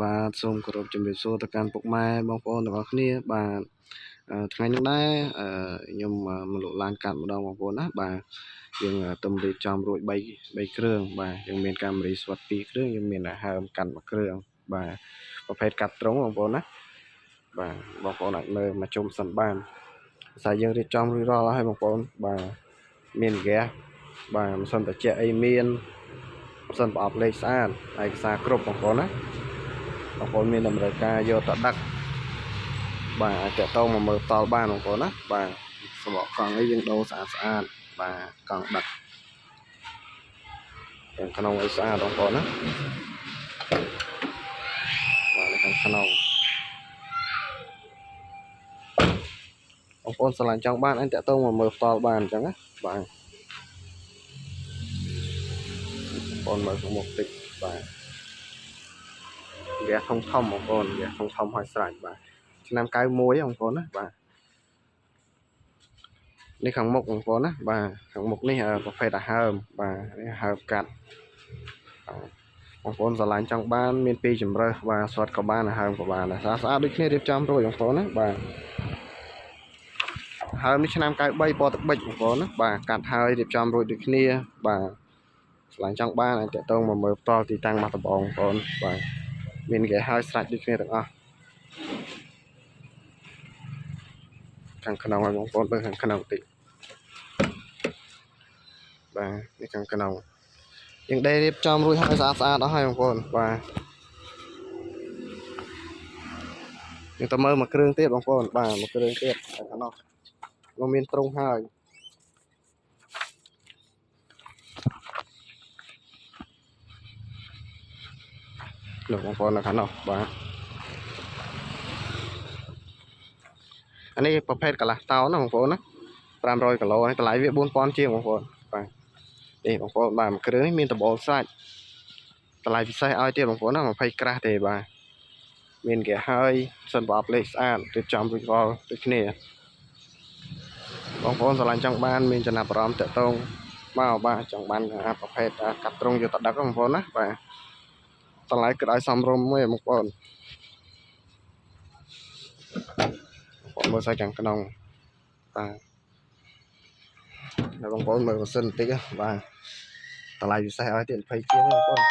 បាទសូមគោរពជំរាបសួរទៅកាន់ពុកម៉ែបងប្អូនទាំងអស់គ្នាបាទថ្ងៃនេះដែរខ្ញុំមកលក់ឡានកាត់ម្ដងបងប្អូនណាបាទយើងទំរៀបចំរួច3គ្រឿងបាទយើងមានកាមេរ៉ាស្វាត់2គ្រឿងយើងមានហើមកាត់1គ្រឿងបាទប្រភេទកាត់ត្រង់បងប្អូនណាបាទបងប្អូនអាចមើលមកជុំសិនបានភាសាយើងរៀបចំរួចរាល់ហើយបងប្អូនបាទមានហ្គាសបាទមិនសិនតែជាអីមានមិនសិនប្រអប់លេខស្អាតឯកសារគ្រប់បងប្អូនណាបងប្អូនមានតម្រូវការយកទៅដឹកបាទអាចតតមកមើលផ្ទាល់បានបងប្អូនណាបាទសម្បកកង់នេះយើងដូរស្អាតបាទកង់ដឹកទាំងក្នុងឲ្យស្អាតបងប្អូនណាបាទនៅខាងក្នុងបងប្អូនស្រឡាញ់ចង់បានអាចតតមកមើលផ្ទាល់បានអញ្ចឹងណាបាទបងប្អូនមើលខាងមុខតិចបាទវាធំបងប្អូនវាធំហើយស្រេចបាទឆ្នាំ91បងប្អូនណាបាទនេះខាងមុខបងប្អូនណាបាទខាងមុខនេះប្រភេទអាហើមបាទនេះហើមកាត់បងប្អូនស្រឡាញ់ចង់បានមាន2ជម្រើសបាទស្វាត់ក៏បានអាហើមក៏បានស្អាតដូចគ្នារៀបចំរួចបងប្អូនណាបាទហើមនេះឆ្នាំ93ពណ៌ទឹកប៊ិចបងប្អូនណាបាទកាត់ហើយរៀបចំរួចដូចគ្នាបាទស្រឡាញ់ចង់បានអាចតតមកមើលផ្ទាល់ទីតាំងមកដបងបងប្អូនបាទមានគេហើយស្រេចដូចគ្នាទាំងអស់ខាងក្នុងឲ្យបងប្អូនមើលខាងក្នុងតិចបាទនេះខាងក្នុងយើងដេររៀបចំរួចហើយស្អាតអស់ហើយបងប្អូនបាទយើងទៅមើលមួយគ្រឿងទៀតបងប្អូនបាទមួយគ្រឿងទៀតខាងនោះnóមានត្រង់ហើយលោកបងប្អូននៅខាងនោះបាទអានេះប្រភេទកន្លះតោនណាបងប្អូនណា500គីឡូនេះតម្លៃវា4000ជាងបងប្អូនបាទនេះបងប្អូនបាទមួយគ្រឿងនេះមានដបសាច់តម្លៃពិសេសឲ្យទៀតបងប្អូនណា20ក្រាស់ទេបាទមានគេហើយសិនប្រអប់លេខស្អាតរៀបចំរួចរាល់ដូចគ្នាបងប្អូនស្រឡាញ់ចង់បានមានចំណាប់អារម្មណ៍តាក់ទងមកបាទចង់បានប្រភេទកាត់ត្រង់យកទៅដឹកបងប្អូនណាបាទតម្លៃគិតឲ្យសមរម្យទេបងប្អូនមើលសាច់ខាងក្នុងបាទបងប្អូនមើលម៉ាស៊ីនបន្តិចបាទតម្លៃពិសេសឲ្យទៀត20ជាងបងប្អូន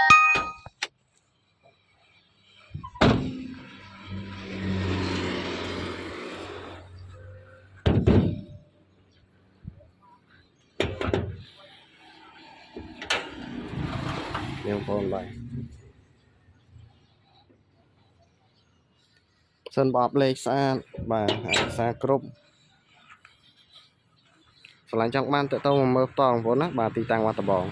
បងប្អូនបាទសិនបបលេខស្អាតបាទឯកសារគ្រប់ស្រឡាញ់ចង់បានតើតមកមើលផ្ទាល់បងប្អូនណាបាទទីតាំងវត្តត្បូង